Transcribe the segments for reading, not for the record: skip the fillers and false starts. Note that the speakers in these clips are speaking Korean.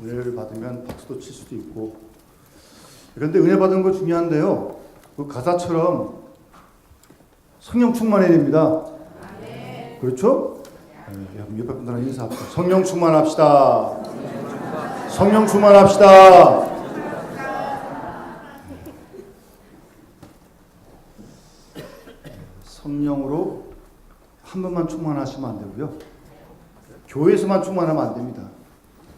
은혜를 받으면 박수도 칠 수도 있고. 그런데 은혜 받은 거 중요한데요. 그 가사처럼 성령 충만해야 됩니다. 그렇죠? 네, 옆에 분들랑 인사합시다. 성령 충만합시다. 성령 충만합시다. 성령으로 한 번만 충만하시면 안 되고요. 교회에서만 충만하면 안 됩니다.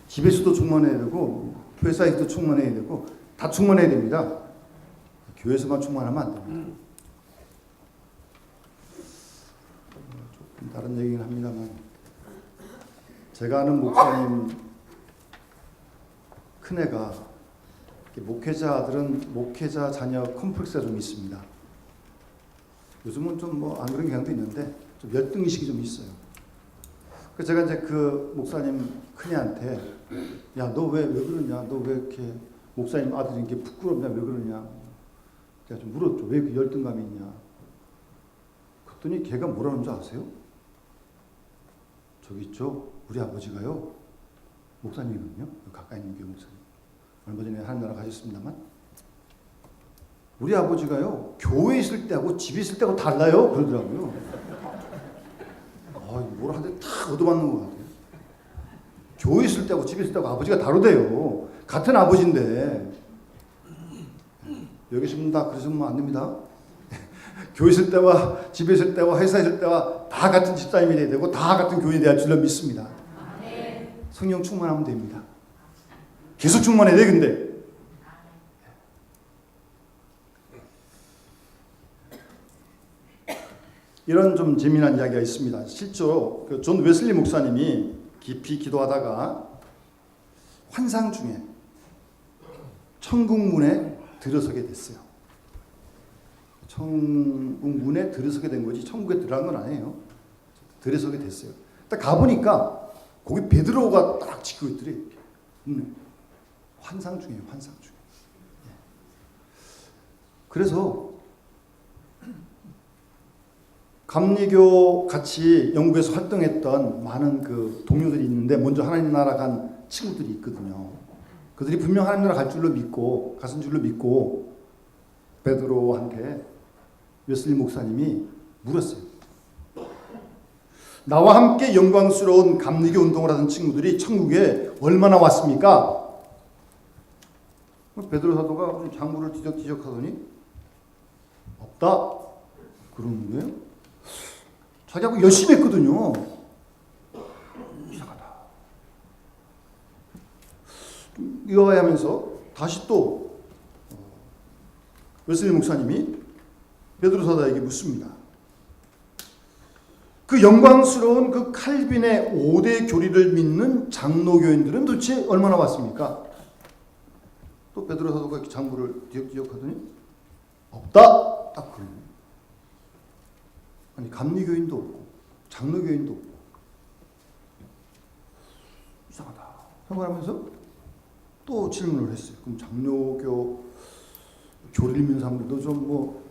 집에서도 충만해야 되고 회사에서도 충만해야 되고 다 충만해야 됩니다. 교회에서만 충만하면 안 됩니다. 조금 다른 얘기긴 합니다만 제가 아는 목사님 큰애가 목회자들은 목회자 자녀 컴플렉스가 좀 있습니다. 요즘은 좀 뭐 안 그런 경향도 있는데 좀 열등의식이 좀 있어요. 그래서 제가 이제 그 목사님 큰애한테 야, 너 왜 그러냐? 너 왜 이렇게 목사님 아들이 이렇게 부끄럽냐? 왜 그러냐? 제가 좀 물었죠. 왜 그 열등감이 있냐? 그랬더니 걔가 뭐라는 줄 아세요? 저기 있죠. 우리 아버지가요. 목사님이거든요. 가까이 있는 교회 목사님. 얼마 전에 하는 나라 가셨습니다만 우리 아버지가요. 교회에 있을 때하고 집에 있을 때하고 달라요. 그러더라고요. 뭘 하는데 다 얻어맞는 것 같아요. 교회 있을 때하고 집에 있을 때하고 아버지가 다르대요. 같은 아버지인데 여기 있으면 다 그러시면 안 됩니다. 교회 있을 때와 집에 있을 때와 회사에 있을 때와 다 같은 집사님이 돼야 되고 다 같은 교인이 돼야 할 줄로 믿습니다. 성령 충만하면 됩니다. 계속 충만해야 돼. 근데 이런 좀 재미난 이야기가 있습니다. 실제로 그 존 웨슬리 목사님이 깊이 기도하다가 환상 중에 천국 문에 들어서게 됐어요. 천국 문에 들어서게 된 거지 천국에 들어간 건 아니에요. 들어서게 됐어요. 딱 가보니까 거기 베드로가 딱 지키고 있더래. 환상 중이에요. 환상 중에. 그래서 감리교 같이 영국에서 활동했던 많은 그 동료들이 있는데 먼저 하나님 나라 간 친구들이 있거든요. 그들이 분명 하나님 나라 갈 줄로 믿고 갔은 줄로 믿고 베드로한테 웨슬리 목사님이 물었어요. 나와 함께 영광스러운 감리교 운동을 하던 친구들이 천국에 얼마나 왔습니까? 베드로 사도가 장부를 뒤적뒤적 하더니 없다. 그러는 거예요. 자기하고 열심히 했거든요. 이상하다. 이거야 하면서 다시 또 웨슬리 목사님이 베드로 사도에게 묻습니다. 그 영광스러운 그 칼빈의 5대 교리를 믿는 장로교인들은 도대체 얼마나 왔습니까? 또 베드로 사도가 장부를 뒤적뒤적 하더니 없다. 딱 그러네. 아니 감리교인도 없고 장로교인도 없고 이상하다 생각하면서 또 질문을 했어요. 그럼 장로교 교리를 믿는 사람들도 좀 뭐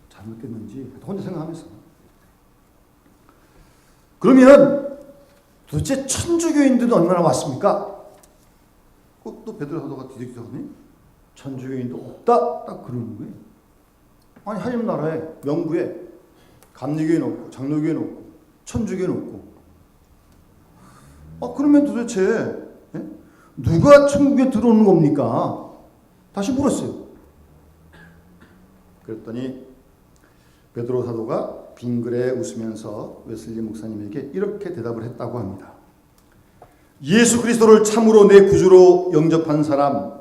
잘못됐는지 혼자 생각하면서 그러면 도대체 천주교인들은 얼마나 왔습니까? 또 베드로 사도가 뒤적뒤적하니 천주교인도 없다 딱 그러는 거예요. 아니 하나님 나라에 명부에 감리교인 없고 장로교인 없고 천주교인 없고 그러면 도대체 누가 천국에 들어오는 겁니까? 다시 물었어요. 그랬더니 베드로 사도가 빙그레 웃으면서 웨슬리 목사님에게 이렇게 대답을 했다고 합니다. 예수 그리스도를 참으로 내 구주로 영접한 사람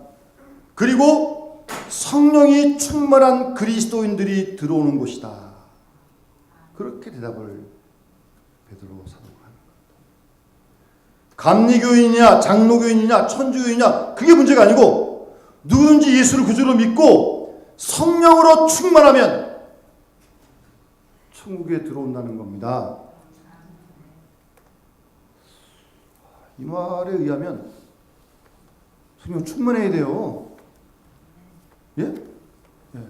그리고 성령이 충만한 그리스도인들이 들어오는 곳이다. 그렇게 대답을 베드로 사도가 하는 겁니다. 감리교인이냐 장로교인이냐 천주교인이냐 그게 문제가 아니고 누구든지 예수를 구주로 믿고 성령으로 충만하면 천국에 들어온다는 겁니다. 이 말에 의하면 성령 충만해야 돼요. 예?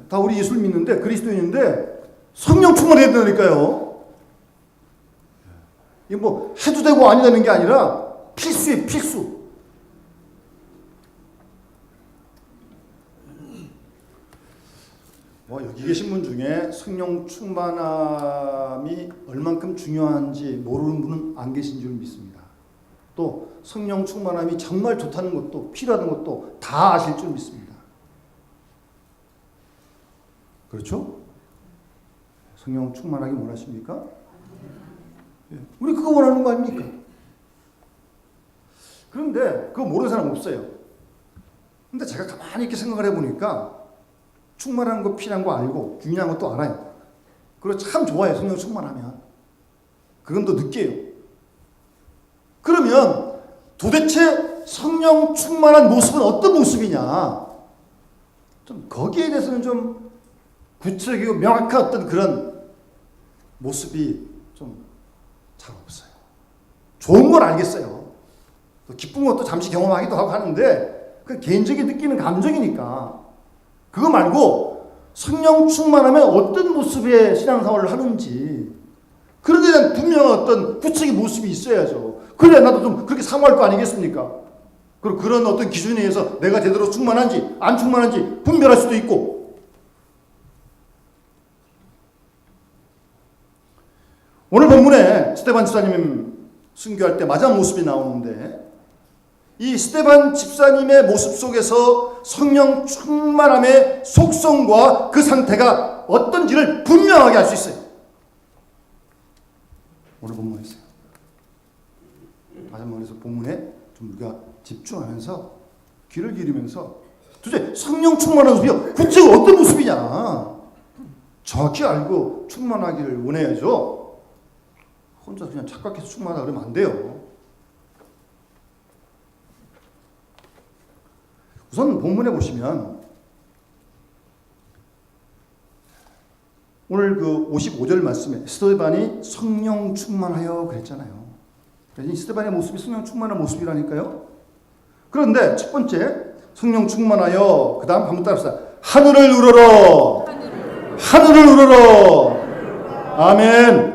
다 우리 예수를 믿는데 그리스도인인데 성령 충만해야 된다니까요. 이게 뭐 해도 되고 아니 되는 게 아니라 필수예요. 필수. 여기 계신 분 중에 성령 충만함이 얼만큼 중요한지 모르는 분은 안 계신 줄 믿습니다. 또 성령 충만함이 정말 좋다는 것도 필요하다는 것도 다 아실 줄 믿습니다. 그렇죠? 성령 충만하기 원하십니까? 우리 그거 원하는 거 아닙니까? 그런데 그거 모르는 사람 없어요. 근데 제가 가만히 이렇게 생각을 해보니까 충만한 거 필요한 거 알고 중요한 것도 알아요. 그리고 참 좋아요. 성령 충만하면. 그건 또 느껴요. 그러면 도대체 성령 충만한 모습은 어떤 모습이냐? 좀 거기에 대해서는 좀 구체적이고 명확한 어떤 그런 모습이 좀 잘 없어요. 좋은 건 알겠어요. 또 기쁜 것도 잠시 경험하기도 하고 하는데 그 개인적인 느끼는 감정이니까 그거 말고 성령 충만하면 어떤 모습의 신앙생활을 하는지 그런 데 대한 분명한 어떤 구체적인 모습이 있어야죠. 그래야 나도 좀 그렇게 사모할 거 아니겠습니까? 그리고 그런 어떤 기준에 의해서 내가 제대로 충만한지 안 충만한지 분별할 수도 있고. 오늘 본문에 스데반 집사님 순교할 때 마지막 모습이 나오는데 이 스데반 집사님의 모습 속에서 성령 충만함의 속성과 그 상태가 어떤지를 분명하게 알 수 있어요. 오늘 본문에서요. 다시 한번 그래서 본문에 좀 우리가 집중하면서 귀를 기울이면서 도대체 성령 충만한 모습이 구체적으로 어떤 모습이냐 정확히 알고 충만하기를 원해야죠. 혼자 그냥 착각해서 충만하다 그러면 안 돼요. 우선 본문에 보시면 오늘 그 55절 말씀에 스데반이 성령 충만하여 그랬잖아요. 그래서 스데반의 모습이 성령 충만한 모습이라니까요. 그런데 첫 번째 성령 충만하여 그 다음 한번 따라합시다. 하늘을 우러러 하늘을 우러러 아멘.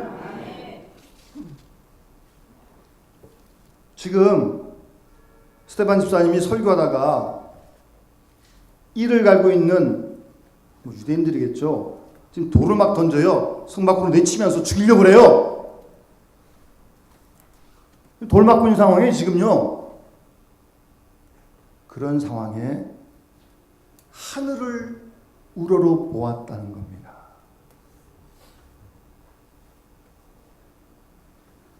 지금 스데반 집사님이 설교하다가 이를 갈고 있는 유대인들이겠죠. 지금 돌을 막 던져요. 성 밖으로 내치면서 죽이려고 그래요. 돌 맞고 있는 상황에 지금요. 그런 상황에 하늘을 우러러 보았다는 겁니다.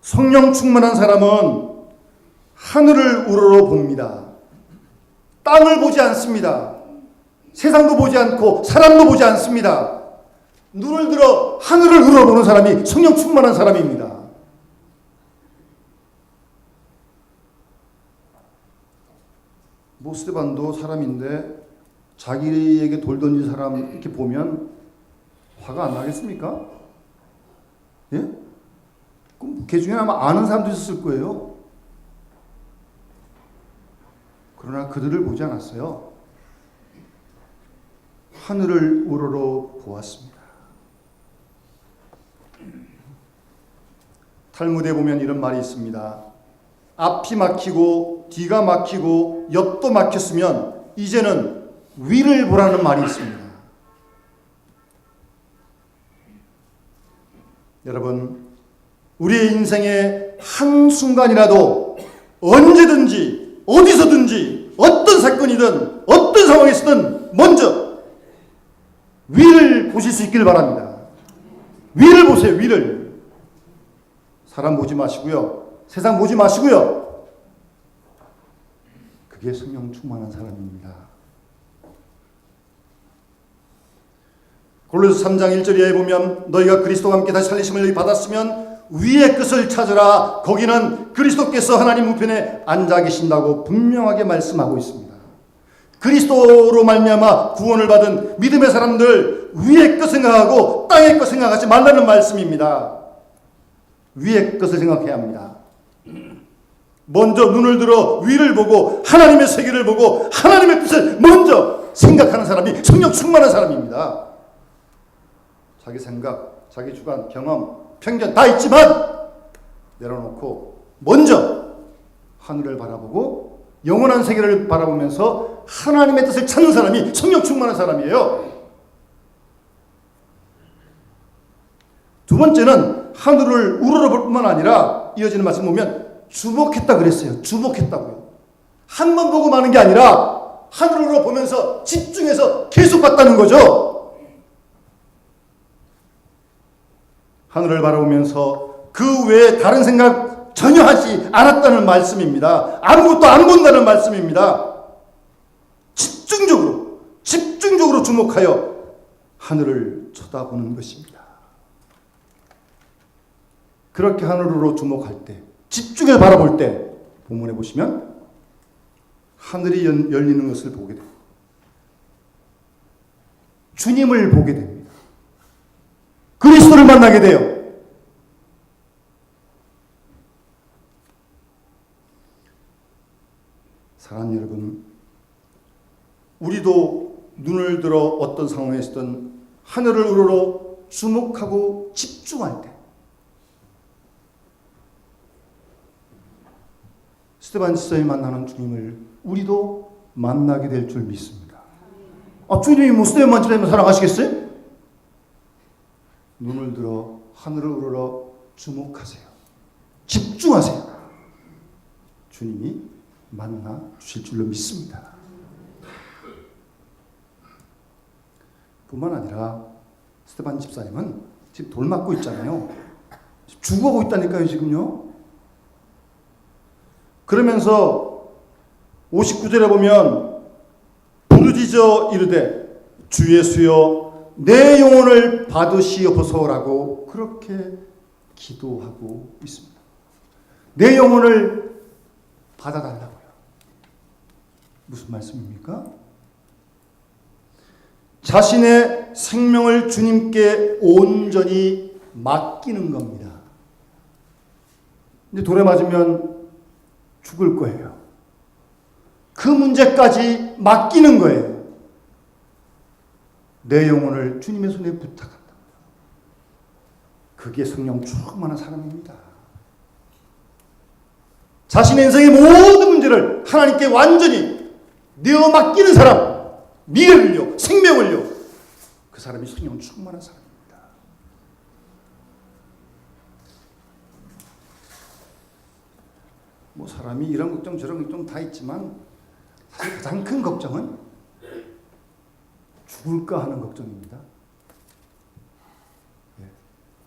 성령 충만한 사람은 하늘을 우러러 봅니다. 땅을 보지 않습니다. 세상도 보지 않고 사람도 보지 않습니다. 눈을 들어 하늘을 우러러보는 사람이 성령 충만한 사람입니다. 스데반도 사람인데 자기에게 돌 던진 사람 이렇게 보면 화가 안 나겠습니까? 예? 그럼 걔 중에 아마 아는 사람도 있었을 거예요. 그러나 그들을 보지 않았어요. 하늘을 우러러 보았습니다. 탈무드에 보면 이런 말이 있습니다. 앞이 막히고 뒤가 막히고 옆도 막혔으면 이제는 위를 보라는 말이 있습니다. 여러분, 우리의 인생의 한순간이라도 언제든지 어디서든지 어떤 사건이든 어떤 상황에서든 먼저 위를 보실 수 있길 바랍니다. 위를 보세요. 위를. 사람 보지 마시고요. 세상 보지 마시고요. 그게 성령 충만한 사람입니다. 골로새 3장 1절에 보면 너희가 그리스도와 함께 다시 살리심을 받았으면 위의 끝을 찾으라. 거기는 그리스도께서 하나님 우편에 앉아 계신다고 분명하게 말씀하고 있습니다. 그리스도로 말미암아 구원을 받은 믿음의 사람들 위의 것 생각하고 땅의 것 생각하지 말라는 말씀입니다. 위의 것을 생각해야 합니다. 먼저 눈을 들어 위를 보고 하나님의 세계를 보고 하나님의 뜻을 먼저 생각하는 사람이 성령 충만한 사람입니다. 자기 생각, 자기 주관, 경험, 편견 다 있지만 내려놓고 먼저 하늘을 바라보고 영원한 세계를 바라보면서 하나님의 뜻을 찾는 사람이 성령 충만한 사람이에요. 번째는 하늘을 우러러볼 뿐만 아니라 이어지는 말씀 보면 주목했다 그랬어요. 주목했다고요. 한 번 보고 마는 게 아니라 하늘을 보면서 집중해서 계속 봤다는 거죠. 하늘을 바라보면서 그 외에 다른 생각 전혀 하지 않았다는 말씀입니다. 아무것도 안 본다는 말씀입니다. 집중적으로 주목하여 하늘을 쳐다보는 것입니다. 그렇게 하늘으로 주목할 때, 집중해서 바라볼 때 본문에 보시면 하늘이 열리는 것을 보게 됩니다. 주님을 보게 됩니다. 그리스도를 만나게 돼요. 사랑하는 여러분, 우리도 눈을 들어 어떤 상황에 있든 하늘을 우러러 주목하고 집중할 때 스데반 집사님이 만나는 주님을 우리도 만나게 될 줄 믿습니다. 주님이 뭐 스데반 집사님을 사랑하시겠어요? 눈을 들어 하늘을 우러러 주목하세요. 집중하세요. 주님이 만나 주실 줄로 믿습니다. 뿐만 아니라 스데반 집사님은 지금 돌 맞고 있잖아요. 죽어가고 있다니까요, 지금요. 그러면서 59절에 보면 부르짖어 이르되 주 예수여 내 영혼을 받으시옵소서라고 그렇게 기도하고 있습니다. 내 영혼을 받아달라고요. 무슨 말씀입니까? 자신의 생명을 주님께 온전히 맡기는 겁니다. 이제 돌에 맞으면 죽을 거예요. 그 문제까지 맡기는 거예요. 내 영혼을 주님의 손에 부탁한다. 그게 성령 충만한 사람입니다. 자신의 인생의 모든 문제를 하나님께 완전히 내어 맡기는 사람, 미래를요, 생명을요, 그 사람이 성령 충만한 사람입니다. 뭐 사람이 이런 걱정 저런 걱정 다 있지만 사실 가장 큰 걱정은 죽을까 하는 걱정입니다.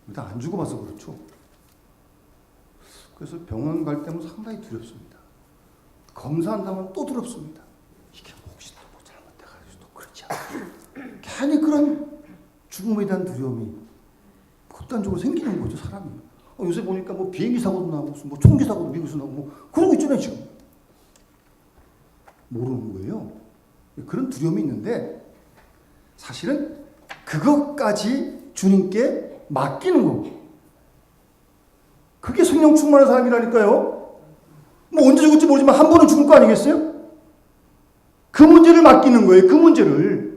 일단 안 죽어봐서 그렇죠. 그래서 병원 갈 때면 상당히 두렵습니다. 검사한다면 또 두렵습니다. 이게 혹시 또 뭐 잘못돼가지고 또 그렇지 않나. 괜히 그런 죽음에 대한 두려움이 극단적으로 생기는 거죠, 사람이. 요새 보니까 뭐 비행기 사고도 나고, 뭐 총기 사고도 미국에서 나고, 뭐 그러고 있잖아요, 지금. 모르는 거예요. 그런 두려움이 있는데, 사실은 그것까지 주님께 맡기는 겁니다. 그게 성령 충만한 사람이라니까요. 뭐 언제 죽을지 모르지만 한 번은 죽을 거 아니겠어요? 그 문제를 맡기는 거예요. 그 문제를.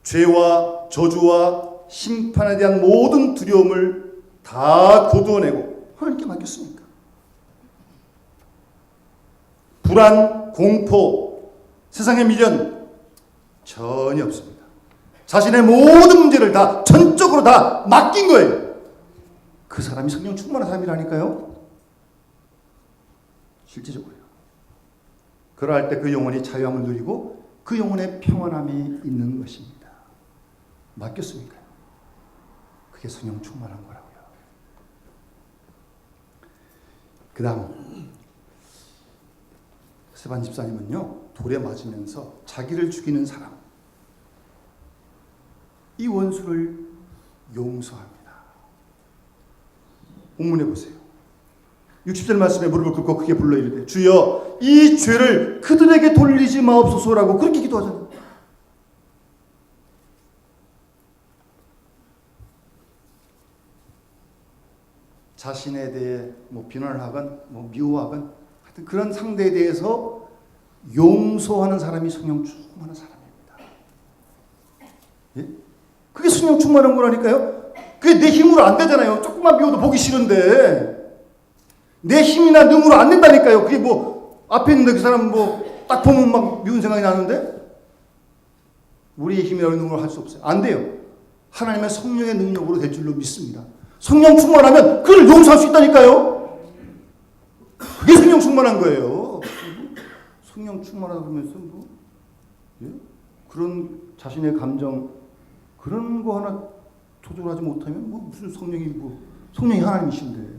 죄와 저주와 심판에 대한 모든 두려움을 다 거두어내고 하나님께 맡겼으니까. 불안, 공포, 세상의 미련 전혀 없습니다. 자신의 모든 문제를 다 전적으로 다 맡긴 거예요. 그 사람이 성령 충만한 사람이라니까요. 실제적으로요. 그럴 때 그 영혼이 자유함을 누리고 그 영혼에 평안함이 있는 것입니다. 맡겼으니까요. 그게 성령 충만한 거라고요. 그 다음 스데반 집사님은요, 돌에 맞으면서 자기를 죽이는 사람, 이 원수를 용서합니다. 본문에 보세요. 60절 말씀에 무릎을 꿇고 크게 불러 이르되 주여 이 죄를 그들에게 돌리지 마옵소서라고 그렇게 기도하잖아요. 자신에 대해 뭐 비난을 하건 뭐 미워하건 하여튼 그런 상대에 대해서 용서하는 사람이 성령 충만한 사람입니다. 예? 그게 성령 충만한 거라니까요. 그게 내 힘으로 안 되잖아요. 조금만 미워도 보기 싫은데 내 힘이나 능으로 안 된다니까요. 그게 뭐 앞에 있는데 그 사람 뭐 딱 보면 막 미운 생각이 나는데 우리의 힘의 능력으로 할 수 없어요. 안 돼요. 하나님의 성령의 능력으로 될 줄로 믿습니다. 성령 충만하면 그를 용서할 수 있다니까요. 그게 성령 충만한 거예요. 성령 충만하다 그러면서 뭐 예? 그런 자신의 감정 그런 거 하나 조절하지 못하면 뭐 무슨 성령이 하나님이신데.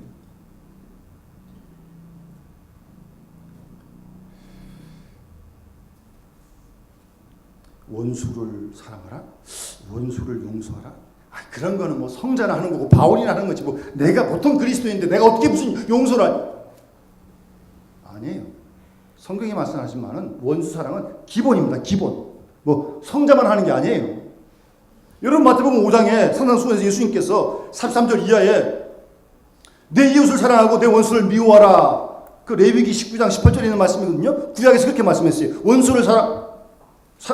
원수를 사랑하라? 원수를 용서하라? 그런 거는 뭐 성자나 하는 거고 바울이나 하는 거지 뭐 내가 보통 그리스도인인데 내가 어떻게 무슨 용서를 하니? 아니에요. 성경이 말씀하시지만은 원수 사랑은 기본입니다. 기본. 뭐 성자만 하는 게 아니에요. 여러분 마태복음 5장에 산상수훈에서 예수님께서 33절 이하에 내 이웃을 사랑하고 내 원수를 미워하라. 그 레위기 19장 18절에 있는 말씀이거든요. 구약에서 그렇게 말씀했어요. 원수를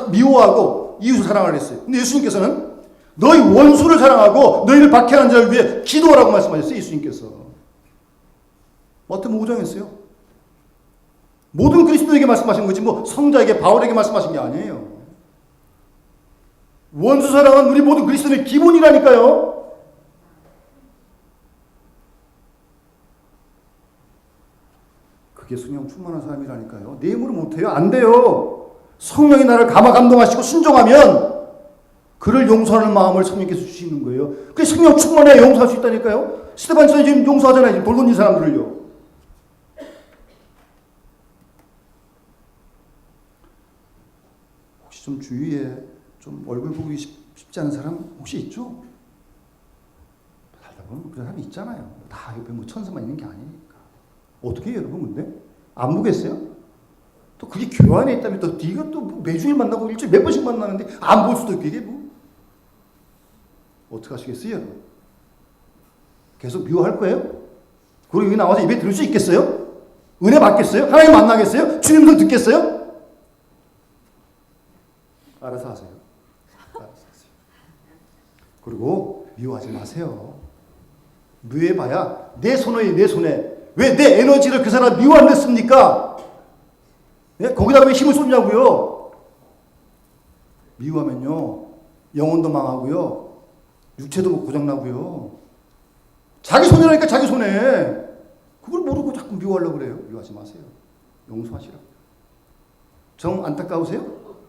미워하고 이웃을 사랑하라 했어요. 근데 예수님께서는 너희 원수를 사랑하고 너희를 박해하는 자를 위해 기도하라고 말씀하셨어요. 예수님께서. 마태복음 5장이었어요. 모든 그리스도에게 말씀하신 거지 뭐 성자에게 바울에게 말씀하신 게 아니에요. 원수 사랑은 우리 모든 그리스도인의 기본이라니까요. 그게 성령 충만한 사람이라니까요. 내 힘으로 못해요. 안 돼요. 성령이 나를 감동하시고 순종하면 그를 용서하는 마음을 성령께서 주시는 거예요. 그게 성령 충만해야 용서할 수 있다니까요. 스테반처럼 지금 용서하잖아요. 지금 돌 던진 사람들을요. 혹시 좀 주위에 좀 얼굴 보기 쉽지 않은 사람 혹시 있죠? 살다 보면 그런 사람이 있잖아요. 다 옆에 뭐 천사만 있는 게 아니니까. 어떻게 해요, 여러분? 근데 안 보겠어요? 또 그게 교회 안에 있다면 또 네가 또 매주일 만나고 일주일에 몇 번씩 만나는데 안 볼 수도 있고 이게 뭐 어떻게 하시겠어요, 여러분? 계속 미워할 거예요? 그리고 여기 나와서 예배 들을 수 있겠어요? 은혜 받겠어요? 하나님 만나겠어요? 주님 성 듣겠어요? 알아서 하세요. 알아서 하세요. 그리고 미워하지 마세요. 미워해봐야 내 손에 왜 내 에너지를 그 사람 미워하는데 씁니까? 예? 거기다가 왜 힘을 쏟냐고요? 미워하면요 영혼도 망하고요 육체도 고장나고요. 자기 손해라니까 자기 손해. 그걸 모르고 자꾸 미워하려고 그래요. 미워하지 마세요. 용서하시라고. 정 안타까우세요?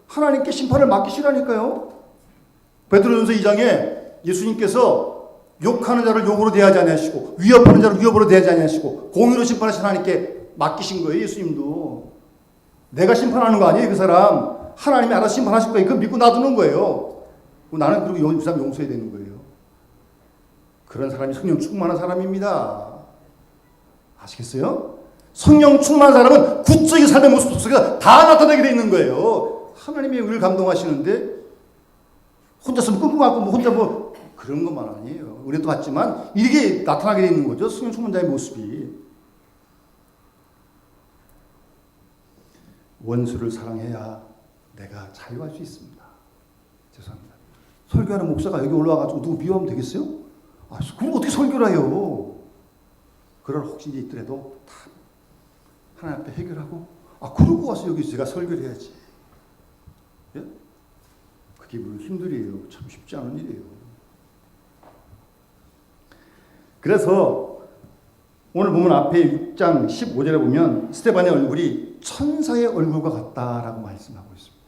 하나님께 심판을 맡기시라니까요. 베드로전서 2장에 예수님께서 욕하는 자를 욕으로 대하지 아니하시고 위협하는 자를 위협으로 대하지 아니하시고 공의로 심판하신 하나님께 맡기신 거예요. 예수님도. 내가 심판하는 거 아니에요. 그 사람. 하나님이 알아서 심판하실 거예요. 그거 믿고 놔두는 거예요. 나는 그리고 그 사람 용서해야 되는 거예요. 그런 사람이 성령 충만한 사람입니다. 아시겠어요? 성령 충만한 사람은 구적인 삶의 모습 속에서 다 나타나게 돼 있는 거예요. 하나님이 우리를 감동하시는데 혼자서 끙끙 앓고 혼자 뭐 그런 것만 아니에요. 은혜도 받지만 이게 나타나게 돼 있는 거죠. 성령 충만자의 모습이. 원수를 사랑해야 내가 자유할 수 있습니다. 죄송합니다. 설교하는 목사가 여기 올라와가지고 누구 미워하면 되겠어요? 그럼 어떻게 설교를 해요? 그럴 혹시 있더라도 다 하나님 앞에 해결하고 그러고 와서 여기 제가 설교를 해야지. 예? 그게 뭐 힘들이에요. 참 쉽지 않은 일이에요. 그래서 오늘 보면 앞에 6장 15절에 보면 스데반의 얼굴이 천사의 얼굴과 같다라고 말씀하고 있습니다.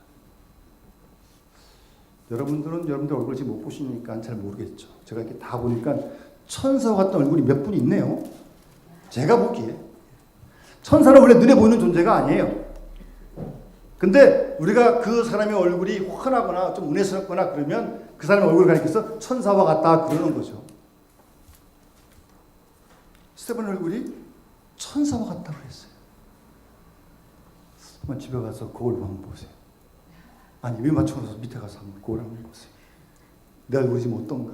여러분들은 여러분들 얼굴 지금 못 보시니까 잘 모르겠죠. 제가 이렇게 다 보니까 천사와 같은 얼굴이 몇 분 있네요. 제가 보기에. 천사는 원래 눈에 보이는 존재가 아니에요. 근데 우리가 그 사람의 얼굴이 환하거나 좀 은혜스럽거나 그러면 그 사람의 얼굴을 가리켜서 천사와 같다 그러는 거죠. 스데반 얼굴이 천사와 같다고 했어요. 한번 집에 가서 거울 한번 보세요. 아니 왜 맞춰서 밑에 가서 한번 거울 한번 보세요. 내 얼굴이 지금 어떤가.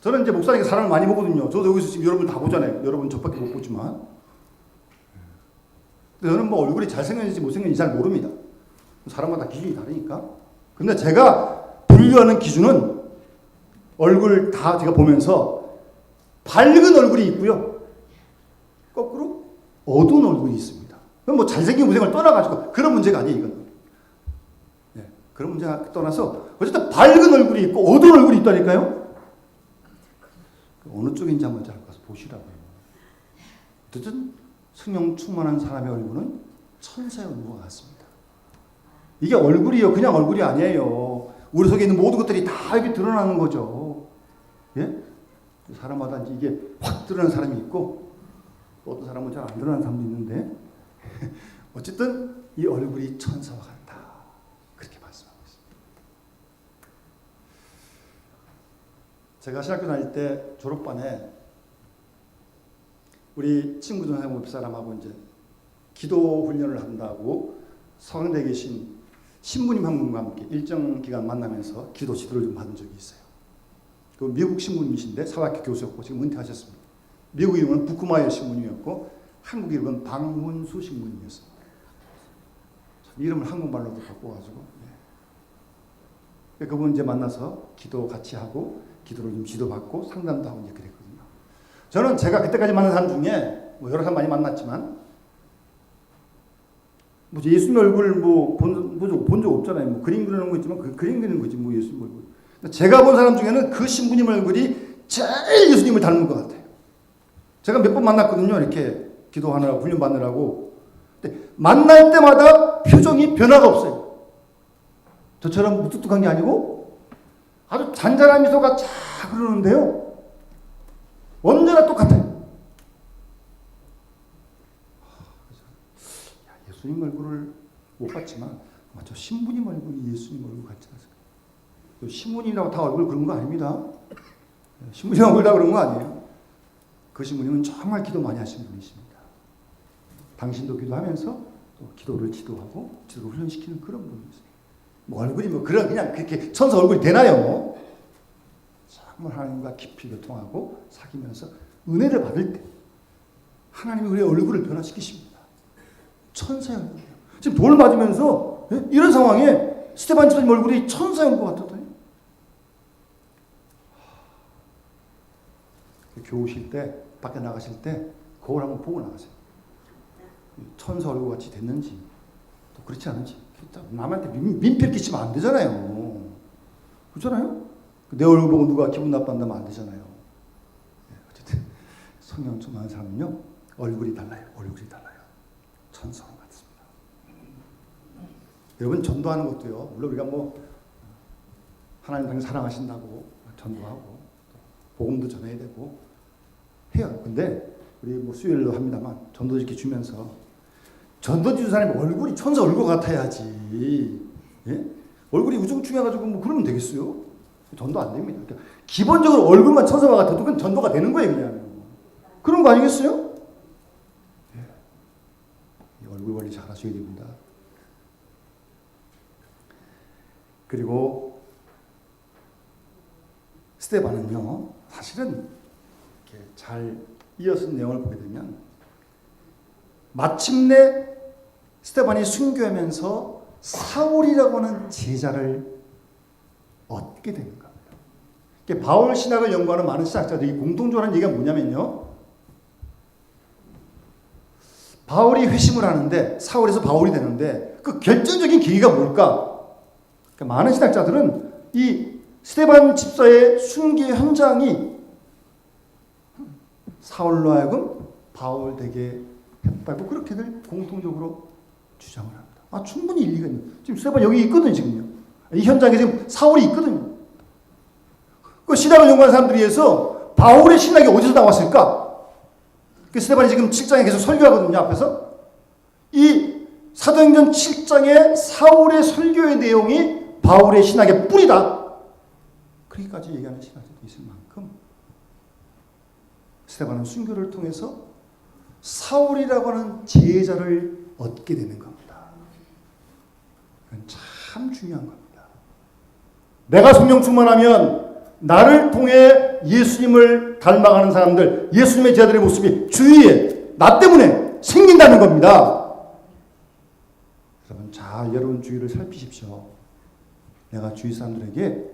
저는 이제 목사님께 사람을 많이 보거든요. 저도 여기서 지금 여러분 다 보잖아요. 여러분 저밖에 못 보지만. 근데 저는 뭐 얼굴이 잘생겼는지 못생겼는지 잘 모릅니다. 사람마다 기준이 다르니까. 근데 제가 분류하는 기준은 얼굴 다 제가 보면서 밝은 얼굴이 있고요. 거꾸로 어두운 얼굴이 있습니다. 그럼 뭐 잘생긴 못생김을 떠나가지고 그런 문제가 아니에요. 이건. 그런 문제 떠나서 어쨌든 밝은 얼굴이 있고 어두운 얼굴이 있다니까요. 어느 쪽인지 한번 잘 가서 보시라고요. 어쨌든 성령 충만한 사람의 얼굴은 천사의 얼굴과 같습니다. 이게 얼굴이요, 그냥 얼굴이 아니에요. 우리 속에 있는 모든 것들이 다 이렇게 드러나는 거죠. 예? 사람마다 이게 확 드러나는 사람이 있고 또 어떤 사람은 잘 안 드러나는 사람도 있는데 어쨌든 이 얼굴이 천사와 같다. 그렇게 말씀하고 있습니다. 제가 신학교 다닐 때 졸업반에 우리 친구 중 한 사람하고 이제 기도 훈련을 한다고 서강대에 계신 신부님 한 분과 함께 일정 기간 만나면서 기도 지도를 좀 받은 적이 있어요. 그 미국 신부님이신데 사학교 교수였고 지금 은퇴하셨습니다. 미국 이름은 부쿠마일 신부님이었고 한국 이름은 박문수 신부님이었습니다. 이름을 한국말로도 바꿔가지고 그분 이제 만나서 기도 같이 하고 기도를 좀 지도받고 상담도 하고 이제 그랬거든요. 저는 제가 그때까지 만난 사람 중에 뭐 여러 사람 많이 만났지만 뭐 예수님 얼굴 본 적 없잖아요. 뭐 그림 그리는 거 있지만 그 그림 그리는 거지 뭐 예수님 얼굴. 제가 본 사람 중에는 그 신부님 얼굴이 제일 예수님을 닮은 것 같아요. 제가 몇 번 만났거든요. 이렇게 기도하느라고 훈련 받느라고. 근데 만날 때마다 표정이 변화가 없어요. 저처럼 무뚝뚝한 게 아니고 아주 잔잔한 미소가 쫙 흐르는데요. 언제나 똑같아요. 예수님 얼굴을 못 봤지만 저 신부님 얼굴이 예수님 얼굴 같지 않습니까? 신부님이라고 다 얼굴 그런 거 아닙니다. 신부님 얼굴 다 그런 거 아니에요. 그 신부님은 정말 기도 많이 하신 분이십니다. 당신도 기도하면서 또 기도를 지도하고 기도를 훈련시키는 그런 분이세요. 뭐 얼굴이 뭐 그냥 그렇게 천사 얼굴이 되나요? 정말 하나님과 깊이 교통하고 사귀면서 은혜를 받을 때 하나님이 우리의 얼굴을 변화시키십니다. 천사의 얼굴이에요. 지금 돌 맞으면서 이런 상황에 스테반 집사님 얼굴이 천사의 얼굴 같았더니 교회 오실 때 밖에 나가실 때 거울 한번 보고 나가세요. 천사 얼굴 같이 됐는지 또 그렇지 않은지 남한테 민폐 끼치면 안 되잖아요. 그렇잖아요? 내 얼굴 보고 누가 기분 나빠한다면 안 되잖아요. 어쨌든 성령 충만한 사람은요 얼굴이 달라요. 얼굴이 달라요. 천사와 같습니다. 여러분 전도하는 것도요. 물론 우리가 뭐 하나님 당연히 사랑하신다고 전도하고 복음도 전해야 되고 해요. 근데 우리 뭐 수요일로 합니다만 전도 이렇게 주면서 전도 주는 사람이 얼굴이 천사 얼굴 같아야지. 예? 얼굴이 우중충해가지고 뭐 그러면 되겠어요? 전도 안 됩니다. 그러니까 기본적으로 얼굴만 천사와 같아도 그건 전도가 되는 거예요, 그냥. 그런 거 아니겠어요? 예. 얼굴 관리 잘 하셔야 됩니다. 그리고 스데반은요, 사실은 이렇게 잘 이어쓴 내용을 보게 되면 마침내 스데반이 순교하면서 사울이라고 하는 제자를 얻게 되는 겁니다. 바울 신학을 연구하는 많은 신학자들이 공통적으로 하는 얘기가 뭐냐면요. 바울이 회심을 하는데 사울에서 바울이 되는데 그 결정적인 계기가 뭘까? 그러니까 많은 신학자들은 이 스데반 집사의 순교 현장이 사울로 하여금 바울 되게 했다고 그렇게들 공통적으로 주장을 합니다. 충분히 일리가 있는. 지금 스데반 여기 있거든요, 지금요. 이 현장에 지금 사울이 있거든요. 그 신학을 연구하는 사람들에 의해서 바울의 신학이 어디서 나왔을까? 그 스데반이 지금 7장에 계속 설교하거든요, 앞에서. 이 사도행전 7장의 사울의 설교의 내용이 바울의 신학의 뿌리다. 그렇게까지 얘기하는 신학자도 있을 만큼 스데반은 순교를 통해서 사울이라고 하는 제자를 얻게 되는 겁니다. 그건 참 중요한 겁니다. 내가 성령 충만하면 나를 통해 예수님을 닮아가는 사람들, 예수님의 제자들의 모습이 주위에 나 때문에 생긴다는 겁니다. 여러분 잘 여러분 주위를 살피십시오. 내가 주위 사람들에게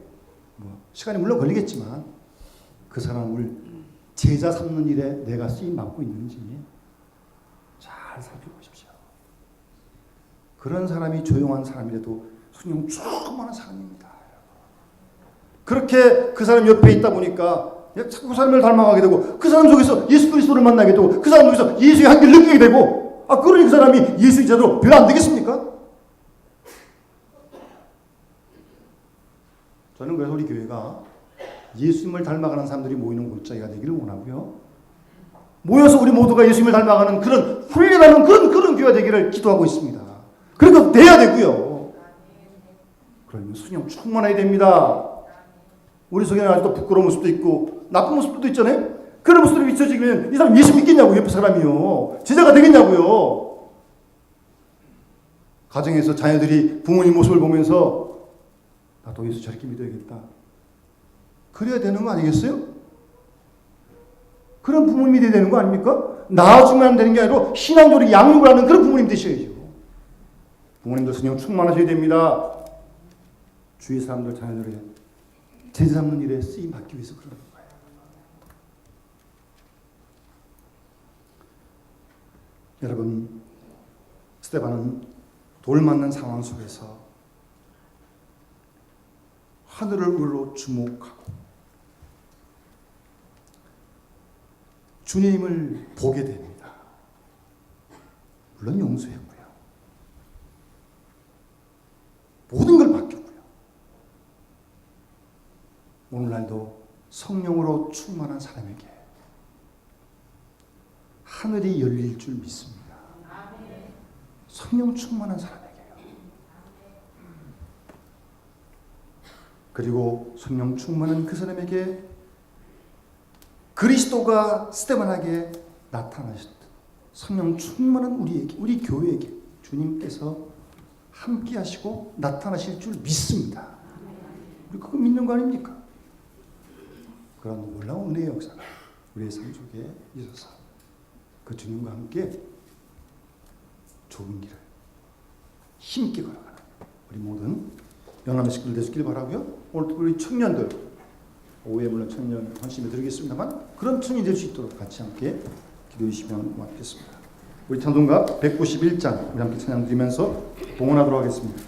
시간이 물론 걸리겠지만 그 사람을 제자 삼는 일에 내가 쓰임 받고 있는지 잘 살펴보십시오. 그런 사람이 조용한 사람이라도 성령 충만한 사람입니다. 그렇게 그 사람 옆에 있다 보니까 자꾸 그 사람을 닮아가게 되고 그 사람 속에서 예수 그리스도를 만나게 되고 그 사람 속에서 예수의 향기를 느끼게 되고 그러니 그 사람이 예수의 제자로 별로 안 되겠습니까? 저는 그래서 우리 교회가 예수님을 닮아가는 사람들이 모이는 골짜기가 되기를 원하고요. 모여서 우리 모두가 예수님을 닮아가는 그런 훈련하는 그런 교회가 되기를 기도하고 있습니다. 그러니까 돼야 되고요. 그러면 성령 충만해야 됩니다. 우리 속에는 아직도 부끄러운 모습도 있고 나쁜 모습도 있잖아요. 그런 모습들이 비춰지면 이 사람 예수 믿겠냐고, 옆에 사람이요. 제자가 되겠냐고요. 가정에서 자녀들이 부모님 모습을 보면서 나도 예수 저렇게 믿어야겠다. 그래야 되는 거 아니겠어요? 그런 부모님이 돼야 되는 거 아닙니까? 낳아주면 되는 게 아니라 신앙적으로 양육을 하는 그런 부모님 되셔야죠. 부모님들 성령 충만하셔야 됩니다. 주위 사람들 자녀들의 제자 잡는 일에 쓰임 받기 위해서 그러는 거예요. 여러분, 스데반은 돌 맞는 상황 속에서 하늘을 우러러 주목하고 주님을 보게 됩니다. 물론 용서했고요. 모든 걸 맡겼고요. 오늘날도 성령으로 충만한 사람에게 하늘이 열릴 줄 믿습니다. 성령 충만한 사람에게요. 그리고 성령 충만한 그 사람에게 그리스도가 스데반에게 나타나셨듯 성령 충만한 우리에게, 우리 교회에게 주님께서 함께 하시고 나타나실 줄 믿습니다. 우리 그거 믿는 거 아닙니까? 그런 놀라운 은혜의 역사가 우리의 삶 속에 있어서 그 주님과 함께 좋은 길을 힘있게 걸어가는 우리 모든 영남의 식구들 되시길 바라고요. 오늘 우리 청년들, 오후에 물론 청년 관심을 드리겠습니다만 그런 청년이 될 수 있도록 같이 함께 기도해 주시면 고맙겠습니다. 우리 찬송가 191장 우리 함께 찬양 드리면서 봉헌하도록 하겠습니다.